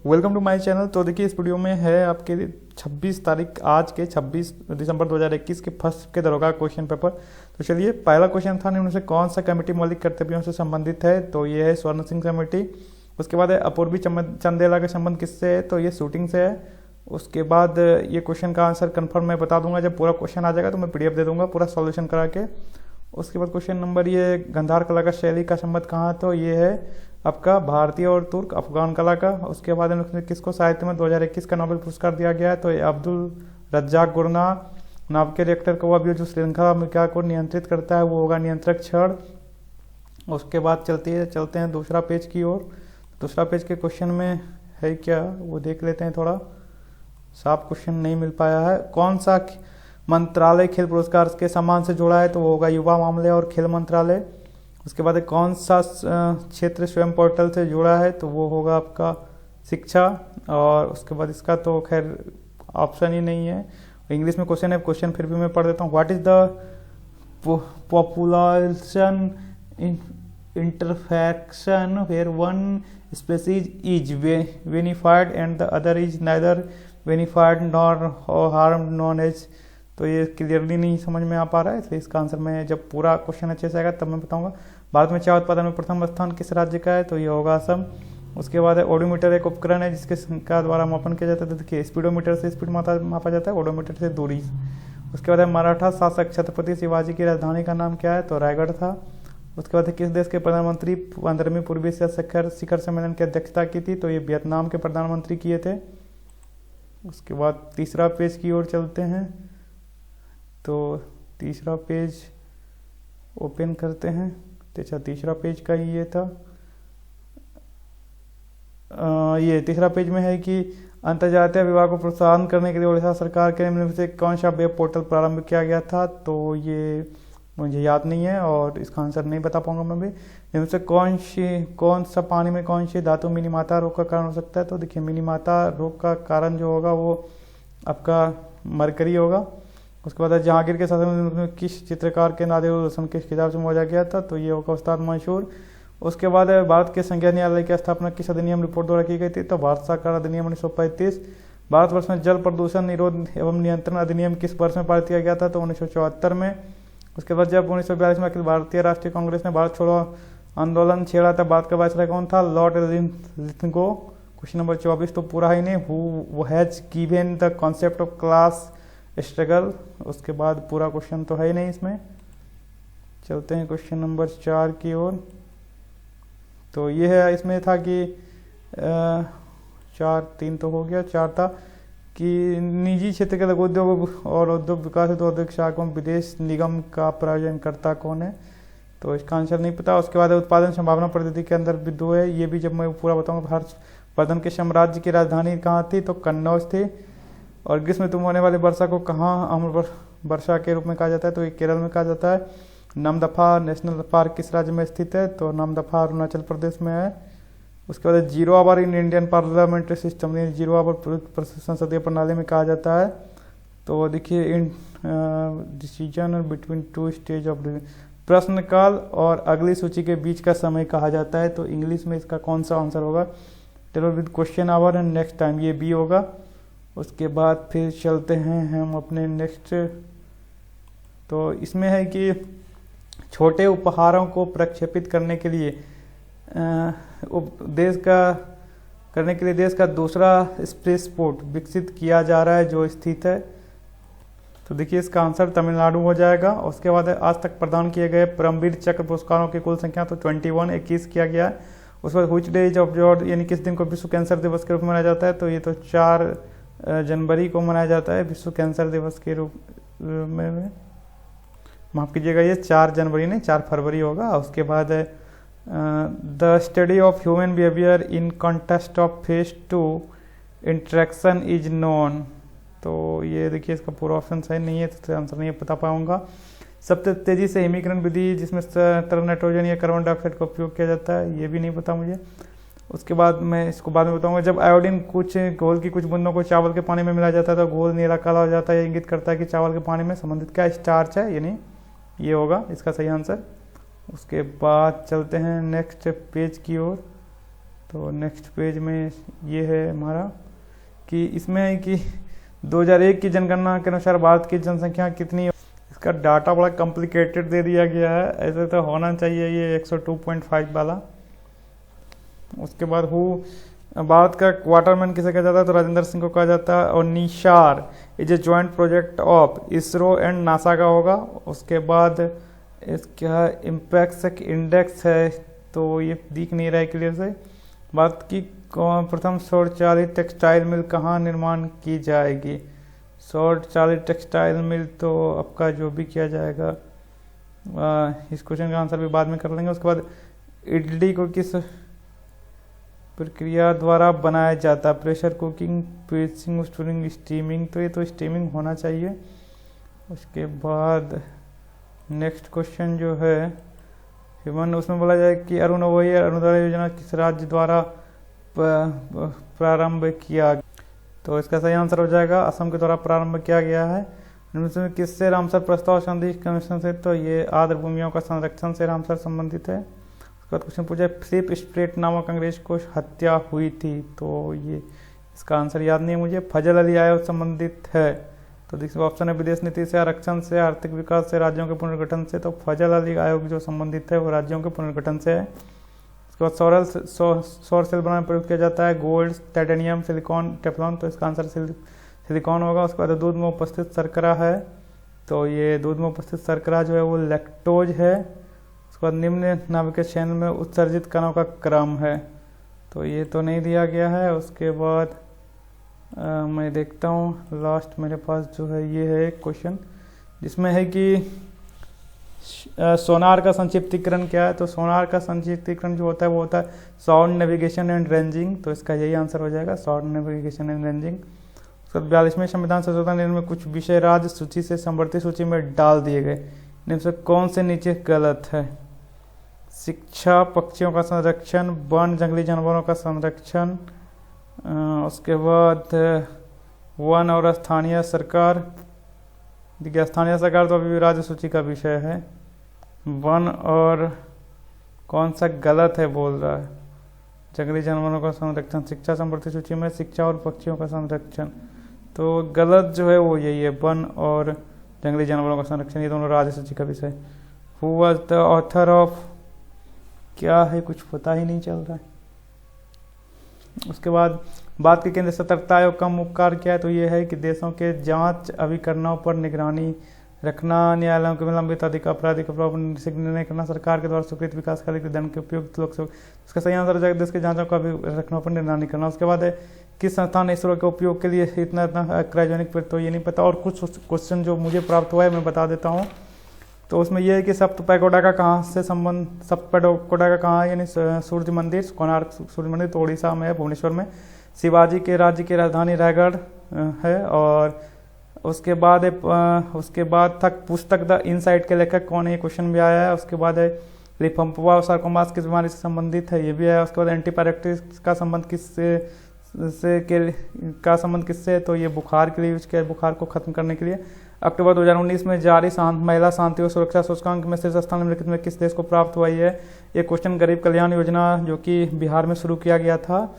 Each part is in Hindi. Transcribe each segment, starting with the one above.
Welcome to my channel. तो देखिए, इस वीडियो में है आपके 26 तारीख, आज के 26 दिसंबर 2021 के फर्स्ट के दरोगा क्वेश्चन पेपर। तो चलिए, पहला क्वेश्चन था निम्न से कौन सा कमेटी मौलिक कर्तव्यों से संबंधित है। तो ये है स्वर्ण सिंह कमेटी। उसके बाद है अपूर्वी चंदेला का संबंध किससे है, तो ये शूटिंग से है। उसके बाद ये क्वेश्चन का आंसर कन्फर्म मैं बता दूंगा, जब पूरा क्वेश्चन आ जाएगा तो मैं PDF दे दूंगा पूरा सॉल्यूशन करा के। उसके बाद क्वेश्चन नंबर ये गंधार कला का शैली का संबंध कहाँ, तो ये है आपका भारतीय और तुर्क अफगान कला का। उसके बाद किसको साहित्य में 2021 का नोबेल पुरस्कार दिया गया है, तो ये अब्दुल रज्जाक गुरना। नाभिकीय रिएक्टर का वह जो श्रृंखला अमेरिका को नियंत्रित करता है वो होगा नियंत्रक छड़। उसके बाद चलते हैं दूसरा पेज की ओर। दूसरा पेज के क्वेश्चन में है क्या वो देख लेते हैं, थोड़ा साफ क्वेश्चन नहीं मिल पाया है। कौन सा मंत्रालय खेल पुरस्कार के सम्मान से जुड़ा है, तो वो होगा युवा मामले और खेल मंत्रालय। उसके बाद कौन सा क्षेत्र स्वयं पोर्टल से जुड़ा है, तो वो होगा आपका शिक्षा। और उसके बाद इसका तो खैर ऑप्शन ही नहीं है, इंग्लिश में क्वेश्चन है, क्वेश्चन फिर भी मैं पढ़ देता हूँ। What is the population interaction where one species is benefited and the other is neither benefited nor harmed non age. तो ये क्लियरली नहीं समझ में आ पा रहा है, इसलिए इसका आंसर मैं जब पूरा क्वेश्चन अच्छे से आएगा तब मैं बताऊंगा। भारत में चाय उत्पादन में प्रथम स्थान किस राज्य का है, तो ये होगा असम। उसके बाद है ओडोमीटर एक उपकरण है जिसके का द्वारा मापन किया जाता है। तो देखिए, स्पीडोमीटर से स्पीड मापा जाता है, ओडोमीटर से दूरी। उसके बाद है मराठा शासक छत्रपति शिवाजी की राजधानी का नाम क्या है, तो रायगढ़ था। उसके बाद किस देश के प्रधानमंत्री 15वीं पूर्वी शिखर सम्मेलन की अध्यक्षता की थी, तो ये वियतनाम के प्रधानमंत्री किए थे। उसके बाद तीसरा पेज की ओर चलते हैं। तो तीसरा पेज ओपन करते हैं। अच्छा, तीसरा पेज का ही ये था। ये तीसरा पेज में है कि अंतर्जातीय विवाह को प्रोत्साहन करने के लिए उड़ीसा सरकार के निम्न से कौन सा वेब पोर्टल प्रारंभ किया गया था, तो ये मुझे याद नहीं है और इसका आंसर नहीं बता पाऊंगा मैं भी। इनमें से कौन सा पानी में कौन सी धातु मिनीमाता रोग का कारण हो सकता है, तो देखिए मिनीमाता रोग का कारण जो होगा वो आपका मरकरी होगा। उसके बाद जहांगीर के शासन में किस चित्रकार के नादिर रस्म किस किताब से मौजा गया था, तो ये होगा उस्ताद मंशूर। उसके बाद भारत के संघीय न्यायालय की स्थापना किस अधिनियम रिपोर्ट द्वारा की गई थी, तो भारत सरकार अधिनियम 1935। भारतवर्ष में जल प्रदूषण निरोध एवं नियंत्रण अधिनियम किस वर्ष में पारित किया गया था, तो 1974 में। उसके बाद जब 1942 में अखिल भारतीय राष्ट्रीय कांग्रेस ने भारत छोड़ो आंदोलन छेड़ा था, भारत का वायसराय कौन था, लॉर्ड लिथगो। क्वेश्चन नंबर 24 तो पूरा ही नहीं, who has given the concept of class struggle. उसके बाद पूरा क्वेश्चन तो है ही नहीं इसमें। चलते हैं क्वेश्चन नंबर 4 की ओर। तो ये है, इसमें था कि 3 तो हो गया, 4 था कि निजी क्षेत्र के लघु उद्योग और उद्योग विकास हेतु औद्योगिक शाखा विदेश निगम का प्रायोजनकर्ता कौन है, तो इसका आंसर नहीं पता। उसके बाद उत्पादन संभावना पद्धति के अंदर भी 2 है, ये भी जब मैं पूरा बताऊंगा। हर्षवर्धन के साम्राज्य की राजधानी कहाँ थी, तो कन्नौज थी। और ग्रीष्म ऋतु में होने वाली वर्षा को कहाँ अम्ल वर्षा के रूप में कहा जाता है, तो ये केरल में कहा जाता है। नामदफा नेशनल पार्क किस राज्य में स्थित है, तो नामदफा अरुणाचल प्रदेश में है। उसके बाद 0 hour in Indian parliamentary system, 0 hour संसदीय प्रणाली में कहा जाता है। तो देखिए, in decision between 2 stage of प्रश्नकाल और अगली सूची के बीच का समय कहा जाता है, तो इंग्लिश में इसका कौन सा आंसर होगा, table with question our and next time, ये बी होगा। उसके बाद फिर चलते हैं हम अपने नेक्स्ट। तो इसमें है कि छोटे उपहारों को प्रक्षेपित करने के लिए देश का दूसरा स्पेस पोर्ट विकसित किया जा रहा है जो स्थित है, तो देखिए इसका आंसर तमिलनाडु हो जाएगा। उसके बाद आज तक प्रदान किए गए परमवीर चक्र पुरस्कारों की कुल संख्या तो 21 किया गया है। उसके बाद व्हिच डे इज ऑब्जर्व्ड, यानी किस दिन को विश्व कैंसर दिवस के रूप में मनाया जाता है, तो ये तो 4 जनवरी को मनाया जाता है विश्व कैंसर दिवस के रूप में। माफ़ कीजिएगा, ये 4 जनवरी नहीं 4 फरवरी होगा। उसके बाद the study of human behaviour in context of face 2 interaction is known, तो ये देखिए इसका पूरा ऑप्शन सही नहीं है, तो आंसर नहीं बता पाऊंगा। सबसे तेजी से हिमीकरण विधि जिसमें तरल नाइट्रोजन या कार्बन डाइऑक्साइड का उपयोग किया जाता है, ये भी नहीं पता मुझे। उसके बाद मैं इसको बाद में बताऊंगा। जब आयोडीन घोल की कुछ बूंदों को चावल के पानी में मिलाया जाता है तो घोल नीला काला हो जाता है, ये इंगित करता है कि चावल के पानी में संबंधित क्या स्टार्च है, यानी ये होगा इसका सही आंसर। उसके बाद चलते हैं नेक्स्ट पेज की ओर। तो नेक्स्ट पेज में ये है हमारा कि इसमें है कि 2001 की जनगणना के अनुसार भारत की जनसंख्या कितनी है। इसका डाटा बड़ा कॉम्प्लिकेटेड दे दिया गया है, ऐसे तो होना चाहिए ये 102.5 वाला। उसके बाद भारत का क्वार्टरमैन किसे कहा जाता है, तो राजेंद्र सिंह को कहा जाता है। और NISAR is a joint project of ISRO and NASA का होगा। उसके बाद इसका इम्पैक्ट इंडेक्स है, तो ये दिख नहीं रहा है क्लियर से। भारत की प्रथम सौर चालित टेक्सटाइल मिल कहाँ निर्माण की जाएगी। सौर चालित टेक्सटाइल मिल तो आपका जो भी किया जाएगा, इस क्वेश्चन का आंसर भी बाद में कर लेंगे। उसके बाद इडली को किस प्रक्रिया द्वारा बनाया जाता है, pressure cooking, pressing, storing, steaming, तो ये तो स्टीमिंग होना चाहिए। उसके बाद नेक्स्ट क्वेश्चन जो है ह्यूमन, उसमें बोला जाए कि अरुणोदय योजना किस राज्य द्वारा प्रारंभ किया, तो इसका सही आंसर हो जाएगा असम के द्वारा प्रारंभ किया गया है। इनमें किससे रामसर प्रस्ताव संधि कमीशन से, तो ये आर्द्र भूमियों का संरक्षण से रामसर संबंधित है। उसके बाद क्वेश्चन पूछा फ्लिप स्ट्रेट नामक अंग्रेज को हत्या हुई थी, तो ये इसका आंसर याद नहीं है मुझे। फजल अली आयोग संबंधित है, तो देखिए ऑप्शन है विदेश नीति से, आरक्षण से, आर्थिक विकास से, राज्यों के पुनर्गठन से। तो फजल अली आयोग जो संबंधित है वो राज्यों के पुनर्गठन से है। उसके बाद सौर सेल बनाने में प्रयोग किया जाता है गोल्ड, टाइटेनियम, सिलिकॉन, टेफ्लॉन, तो इसका आंसर सिलिकॉन होगा। उसके बाद दूध में उपस्थित शर्करा है, तो ये दूध में उपस्थित शर्करा जो है वो लैक्टोज है। उसके बाद निम्न नाभिकीय चैनल में उत्सर्जित कणों का क्रम है, तो ये तो नहीं दिया गया है। उसके बाद मैं देखता हूँ लास्ट मेरे पास जो है ये है एक क्वेश्चन जिसमें है कि सोनार का संक्षिप्तीकरण क्या है, तो सोनार का संक्षिप्तीकरण जो होता है वो होता है साउंड नेविगेशन एंड रेंजिंग, तो इसका यही आंसर हो जाएगा साउंड नेविगेशन एंड रेंजिंग। उसके बाद 42वें संविधान संशोधन में कुछ विषय राज्य सूची से संवर्ती सूची में डाल दिए गए, इनमें से कौन से नीचे गलत है। शिक्षा, पक्षियों का संरक्षण, वन जंगली जानवरों का संरक्षण, उसके बाद वन और स्थानीय सरकार। देखिए स्थानीय सरकार तो अभी भी राज्य सूची का विषय है। वन और कौन सा गलत है बोल रहा है, जंगली जानवरों का संरक्षण। शिक्षा संवर्ती सूची में शिक्षा और पक्षियों का संरक्षण, तो गलत जो है वो यही है, वन और जंगली जानवरों का संरक्षण, ये दोनों राज्य सूची का विषय। Who was the author of, क्या है कुछ पता ही नहीं चल रहा है। उसके बाद बात की केंद्रीय सतर्कता आयोग का मुख्य कार्य क्या है, तो ये है कि देशों के जांच अभिकरणों पर निगरानी रखना, न्यायालयों के लंबित अधिक आपराधिक अपराध निर्णय करना, सरकार के द्वारा स्वीकृत विकास कार्य के दंड के उपयुक्त लोक सेवक। इसका सही आंसर हो जाएगा देश के जांचों का रखना पर निगरानी करना। उसके बाद है किस संस्थान ने इसरो के उपयोग के लिए इतना क्रायोजेनिक, पर तो ये नहीं पता। और कुछ क्वेश्चन जो मुझे प्राप्त हुआ है मैं बता देता हूँ, तो उसमें यह है कि सप्त पैगोडा का कहाँ से संबंध, सप्त पैगोडा का कहाँ है, यानी सूर्य मंदिर, कोणार्क सूर्य मंदिर तो उड़ीसा में है, भुवनेश्वर में। शिवाजी के राज्य की राजधानी रायगढ़ है। और उसके बाद तक पुस्तक द इनसाइट के लेखक कौन है, ये क्वेश्चन भी आया है। उसके बाद है लिम्फोमा सार्कोमास किस बीमारी से संबंधित है, ये भी आया। उसके बाद एंटीपायरेटिक्स का संबंध किससे है, तो ये बुखार के लिए यूज किया है, बुखार को खत्म करने के लिए। अक्टूबर 2019 में जारी महिला शांति और सुरक्षा सूचकांक में शीर्ष स्थान निम्नलिखित में किस देश को प्राप्त हुआ है। ये क्वेश्चन गरीब कल्याण योजना जो कि बिहार में शुरू किया गया था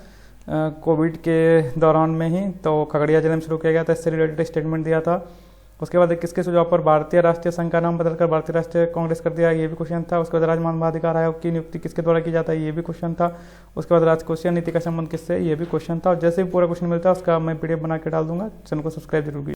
कोविड के दौरान में ही, तो खगड़िया जिले में शुरू किया गया था, इससे रिलेटेड स्टेटमेंट दिया था। उसके बाद किसके सुझाव पर भारतीय राष्ट्रीय संघ का नाम बदलकर भारतीय राष्ट्रीय कांग्रेस कर दिया, ये भी क्वेश्चन था। उसके बाद राज्य मानवाधिकार आयोग की नियुक्ति किसके द्वारा की जाता है, ये भी क्वेश्चन था। उसके बाद राजकोषीय नीति का संबंध किससे, ये भी क्वेश्चन था। और जैसे भी पूरा क्वेश्चन मिलता है उसका मैं पीडीएफ बना के डाल दूंगा, चैनल को सब्सक्राइब जरूर कीजिए।